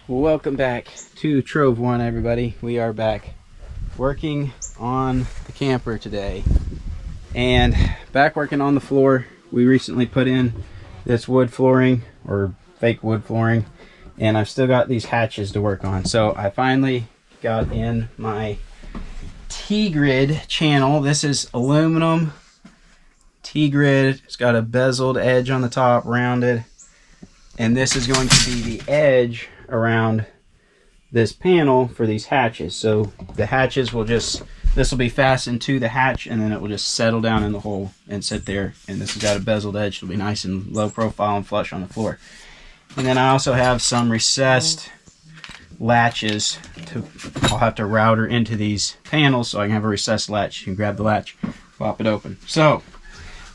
Welcome back to Trove One, everybody. We are back working on the camper today, and back working on the floor. We recently put in this wood flooring, or fake wood flooring, and I've still got these hatches to work on. So I finally got in my T-grid channel. This is aluminum T-grid. It's got a bezeled edge on the top, rounded, and this is going to be the edge around this panel for these hatches. So the hatches will just, this will be fastened to the hatch, and then it will just settle down in the hole and sit there. And this has got a bezeled edge. It'll be nice and low profile and flush on the floor. And then I also have some recessed latches I'll have to router into these panels so I can have a recessed latch. You can grab the latch, pop it open. So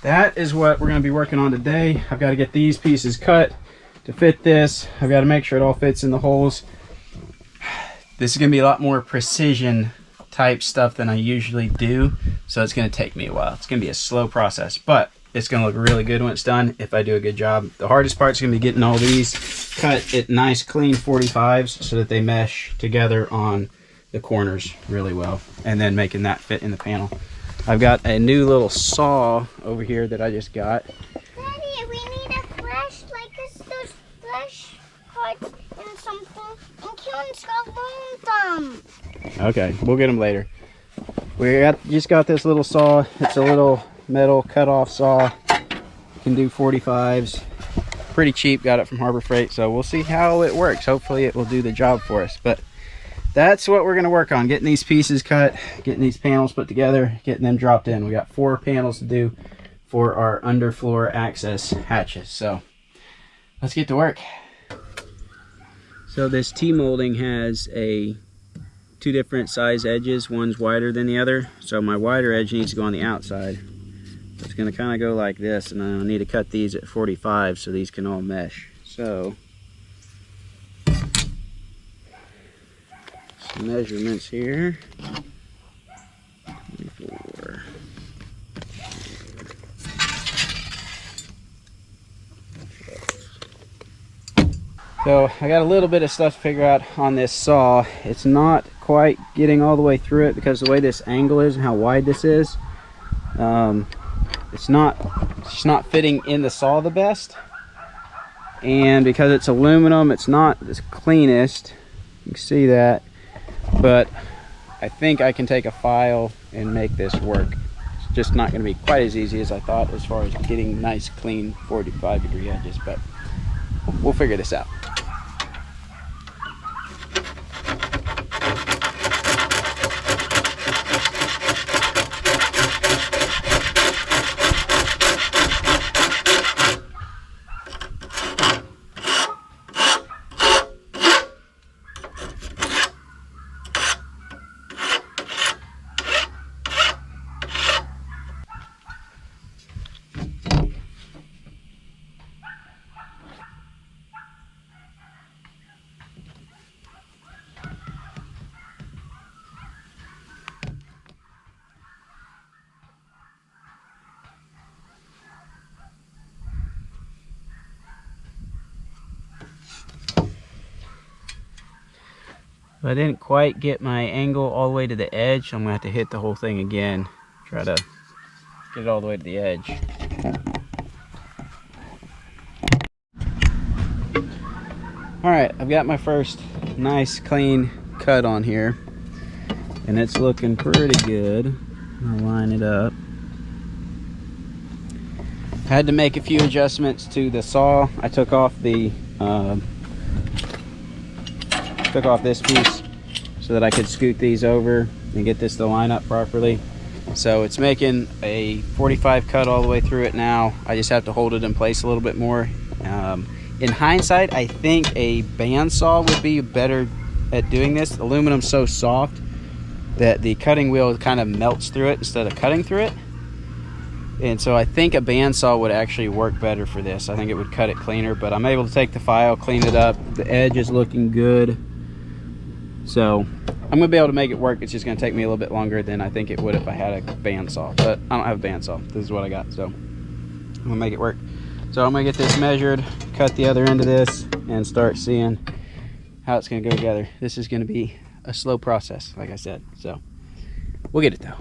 that is what we're going to be working on today. I've got to get these pieces cut to fit this. I've got to make sure it all fits in the holes. This is going to be a lot more precision type stuff than I usually do, so it's going to take me a while. It's going to be a slow process, but it's going to look really good when it's done if I do a good job. The hardest part is going to be getting all these cut at nice clean 45s so that they mesh together on the corners really well, and then making that fit in the panel. I've got a new little saw over here that I just got. Daddy, we need a flash like those flash cards and something, and Keelan's got them. Okay, we'll get them later. Just got this little saw. It's a little metal cut-off saw. Can do 45s. Pretty cheap. Got it from Harbor Freight. So we'll see how it works. Hopefully it will do the job for us. But that's what we're going to work on. Getting these pieces cut, getting these panels put together, getting them dropped in. We got 4 panels to do for our underfloor access hatches. So let's get to work. So this T-molding has 2 different size edges. One's wider than the other. So my wider edge needs to go on the outside. It's going to kind of go like this, and I need to cut these at 45 so these can all mesh. So some measurements here. 24. So I got a little bit of stuff to figure out on this saw. It's not quite getting all the way through it because the way this angle is and how wide this is, it's not fitting in the saw the best. And because it's aluminum, it's not the cleanest. You can see that. But I think I can take a file and make this work. It's just not going to be quite as easy as I thought as far as getting nice, clean 45-degree edges. But we'll figure this out. I didn't quite get my angle all the way to the edge. I'm going to have to hit the whole thing again. Try to get it all the way to the edge. Alright, I've got my first nice clean cut on here. And it's looking pretty good. I'll line it up. Had to make a few adjustments to the saw. I took off the this piece so that I could scoot these over and get this to line up properly. So it's making a 45 cut all the way through it now. I just have to hold it in place a little bit more. In hindsight, I think a bandsaw would be better at doing this. Aluminum's so soft that the cutting wheel kind of melts through it instead of cutting through it. And so I think a bandsaw would actually work better for this. I think it would cut it cleaner, but I'm able to take the file, clean it up. The edge is looking good. So I'm gonna be able to make it work. It's just gonna take me a little bit longer than I think it would if I had a bandsaw, but I don't have a bandsaw. This is what I got, so I'm gonna make it work. So I'm gonna get this measured, cut the other end of this, and start seeing how it's going to go together. This is going to be a slow process, like I said. So we'll get it though.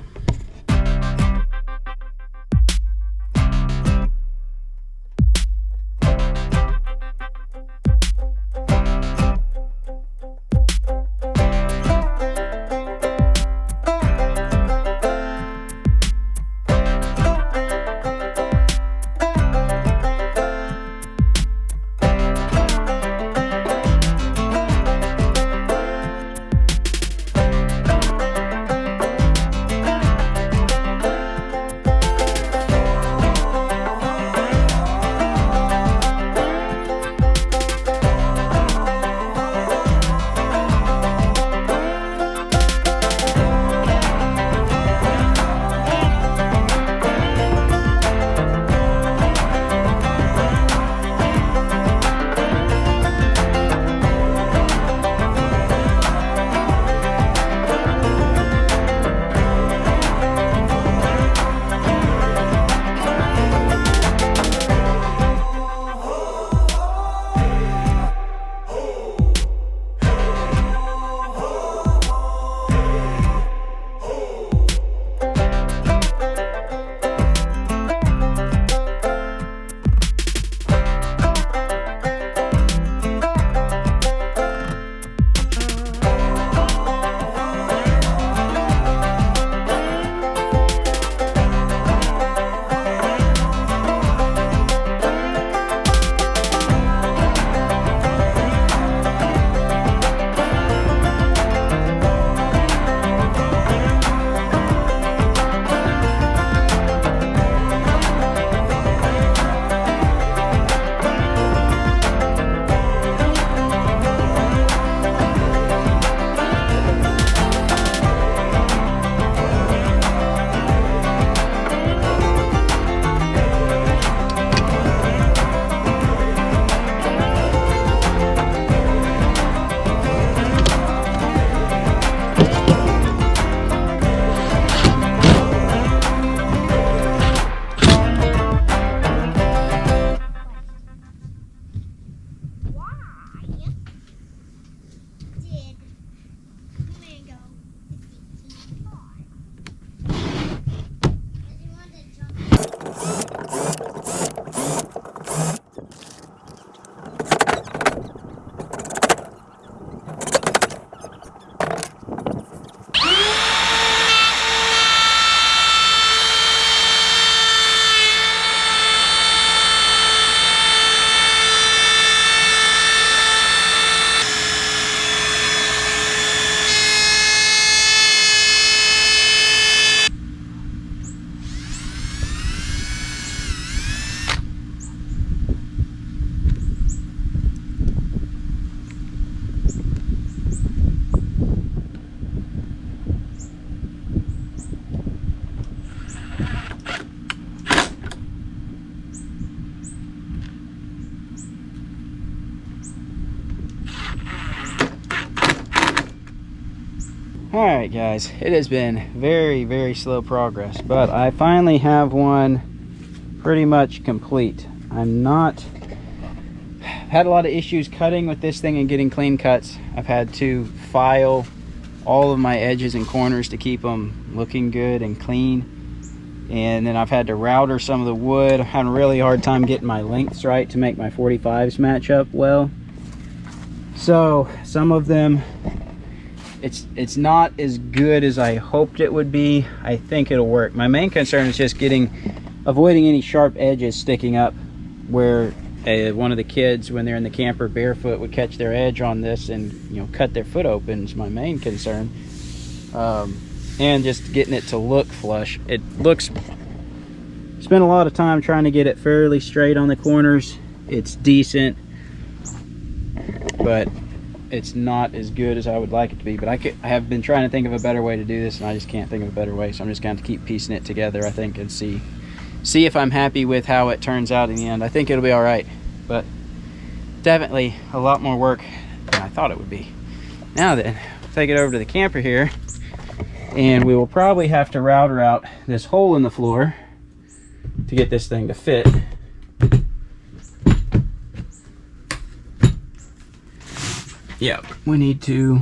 Alright guys, it has been very slow progress, but I finally have one pretty much complete. Had a lot of issues cutting with this thing and getting clean cuts. I've had to file all of my edges and corners to keep them looking good and clean, and then I've had to router some of the wood. I'm having a really hard time getting my lengths right to make my 45s match up well. So some of them, it's not as good as I hoped it would be. I think it'll work. My main concern is just avoiding any sharp edges sticking up where one of the kids, when they're in the camper barefoot, would catch their edge on this and, you know, cut their foot open is my main concern. And just getting it to look flush. Spent a lot of time trying to get it fairly straight on the corners. It's decent, but it's not as good as I would like it to be. But I have been trying to think of a better way to do this, and I just can't think of a better way. So I'm just going to keep piecing it together, I think, and see if I'm happy with how it turns out in the end. I think it'll be all right, but definitely a lot more work than I thought it would be. Now then, we'll take it over to the camper here, and we will probably have to router out this hole in the floor to get this thing to fit. Yep, we need to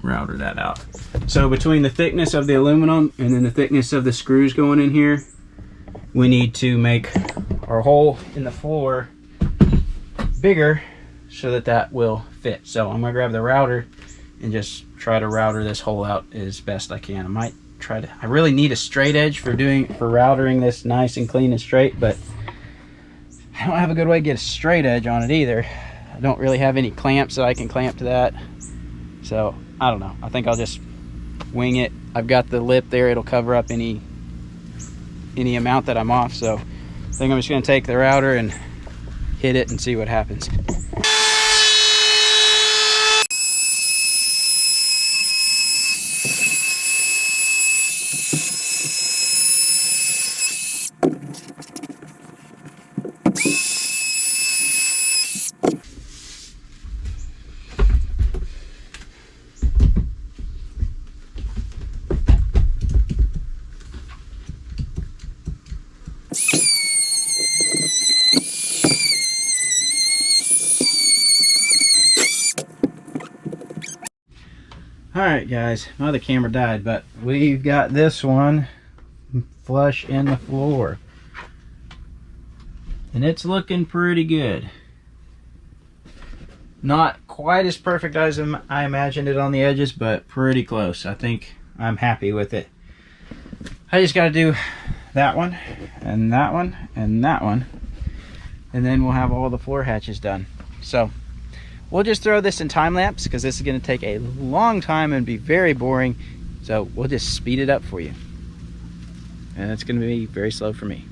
router that out. So between the thickness of the aluminum and then the thickness of the screws going in here, we need to make our hole in the floor bigger so that that will fit. So I'm gonna grab the router and just try to router this hole out as best I can. I might try to, I really need a straight edge for routering this nice and clean and straight, but I don't have a good way to get a straight edge on it either. I don't really have any clamps that I can clamp to that. So I don't know. I think I'll just wing it. I've got the lip there. It'll cover up any amount that I'm off. So I think I'm just going to take the router and hit it and see what happens. Alright guys, my other camera died, but we've got this one flush in the floor. And it's looking pretty good. Not quite as perfect as I imagined it on the edges, but pretty close. I think I'm happy with it. I just got to do that one, and that one, and that one. And then we'll have all the floor hatches done. So we'll just throw this in time lapse because this is going to take a long time and be very boring. So we'll just speed it up for you. And it's going to be very slow for me.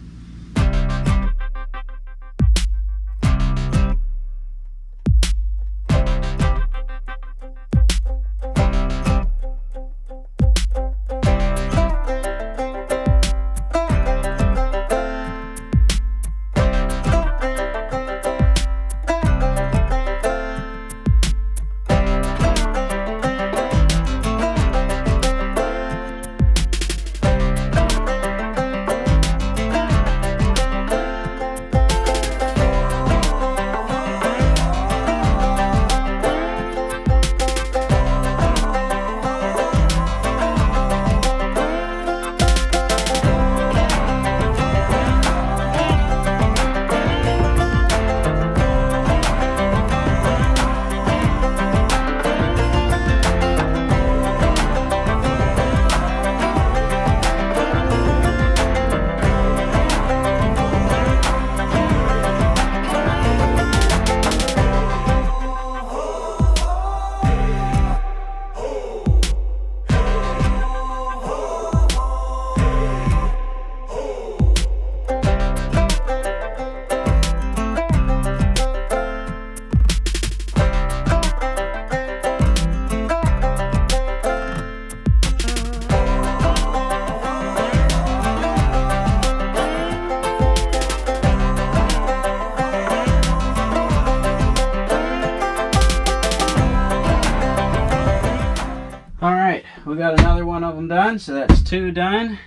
We got another one of them done, so that's 2 done.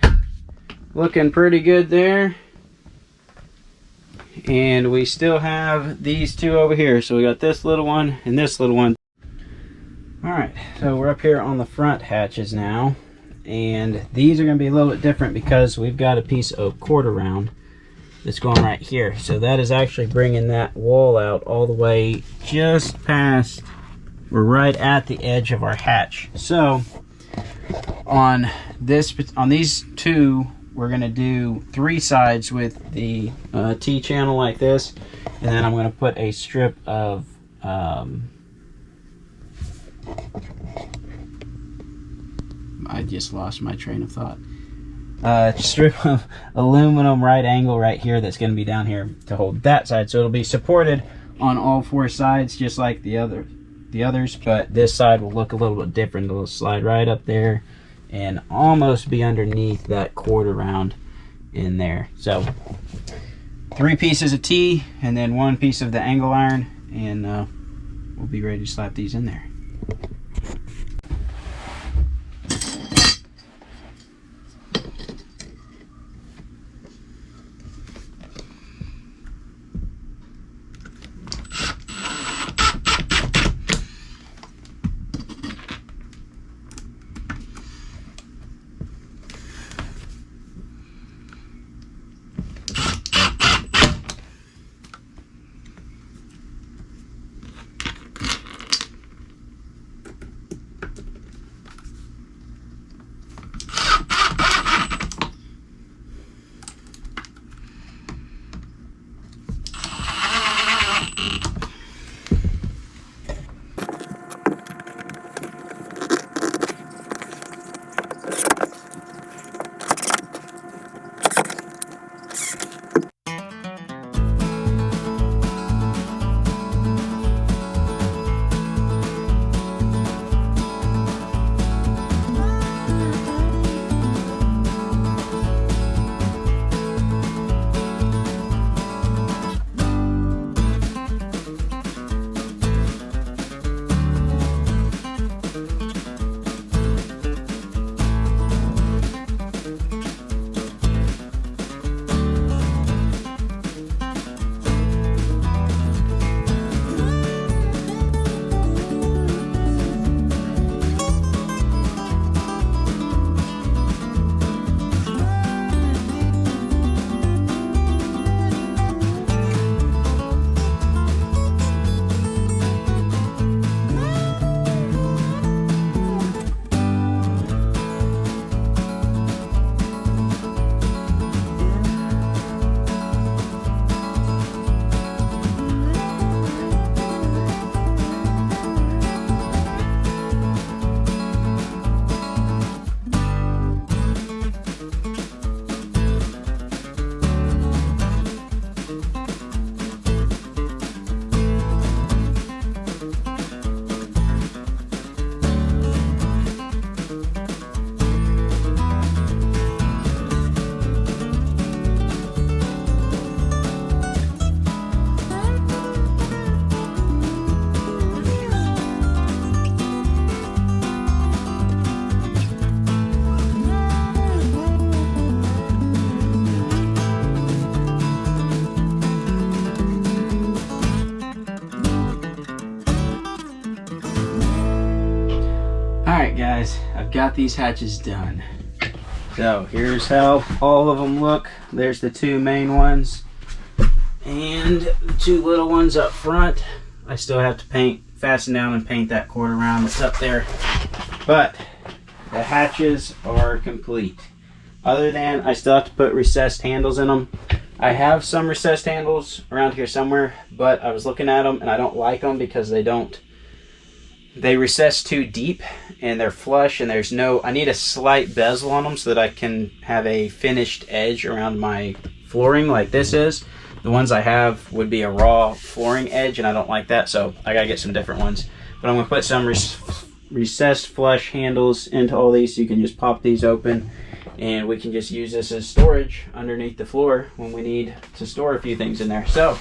Looking pretty good there. And we still have these 2 over here. So we got this little one and this little one. Alright, so we're up here on the front hatches now. And these are going to be a little bit different because we've got a piece of quarter round that's going right here. So that is actually bringing that wall out all the way just past, we're right at the edge of our hatch. So on these 2, we're going to do 3 sides with the T-channel like this, and then I'm going to put a strip of I just lost my train of thought. Strip of aluminum right angle right here that's going to be down here to hold that side, so it'll be supported on all 4 sides just like the others, but this side will look a little bit different. It'll slide right up there and almost be underneath that quarter round in there. So 3 pieces of T and then 1 piece of the angle iron, and we'll be ready to slap these in there. Alright guys, I've got these hatches done. So here's how all of them look. There's the two main ones and the two little ones up front. I still have to fasten down and paint that quarter round that's up there. But the hatches are complete. Other than I still have to put recessed handles in them. I have some recessed handles around here somewhere, but I was looking at them and I don't like them because they recess too deep and they're flush, and I need a slight bezel on them so that I can have a finished edge around my flooring like this is. The ones I have would be a raw flooring edge, and I don't like that, so I gotta get some different ones. But I'm gonna put some recessed flush handles into all these so you can just pop these open, and we can just use this as storage underneath the floor when we need to store a few things in there. So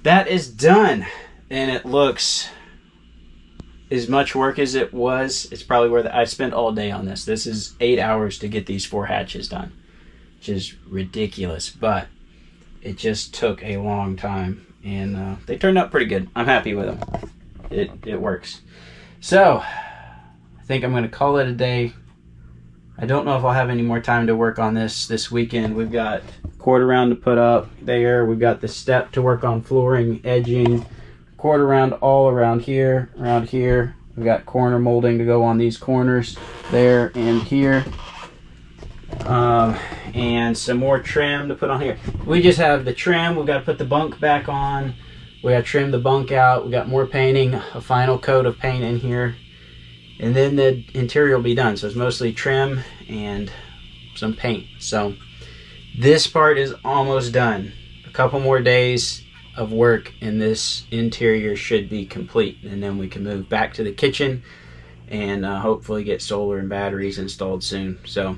that is done, and it looks as much work as it was. It's probably worth it. I spent all day on this. This is 8 hours to get these 4 hatches done, which is ridiculous, but it just took a long time, and they turned out pretty good. I'm happy with them. It works. So I think I'm going to call it a day. I don't know if I'll have any more time to work on this weekend. We've got quarter round to put up there. We've got the step to work on flooring, edging, quarter round all around here, around here. We've got corner molding to go on these corners there and here. And some more trim to put on here. We just have the trim. We've got to put the bunk back on. We got to trim the bunk out. We got more painting, a final coat of paint in here, and then the interior will be done. So it's mostly trim and some paint. So this part is almost done. A couple more days of work and this interior should be complete, and then we can move back to the kitchen and hopefully get solar and batteries installed soon. So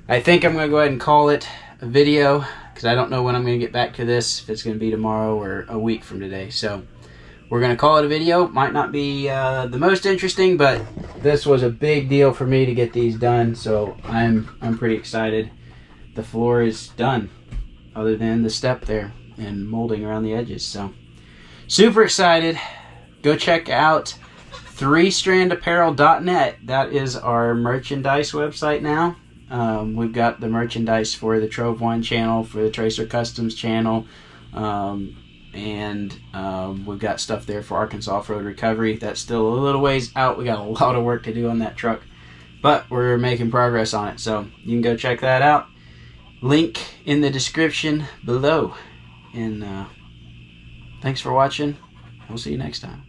I think I'm going to go ahead and call it a video, because I don't know when I'm going to get back to this, if it's going to be tomorrow or a week from today. So we're going to call it a video. Might not be the most interesting, but this was a big deal for me to get these done, so I'm pretty excited. The floor is done, other than the step there and molding around the edges. So super excited. Go check out 3strandapparel.net. That is our merchandise website now. We've got the merchandise for the Trove 1 channel, for the Tracer Customs channel, and we've got stuff there for Arkansas Off-Road Recovery. That's still a little ways out. We got a lot of work to do on that truck, but we're making progress on it, so you can go check that out. Link in the description below. And thanks for watching. We'll see you next time.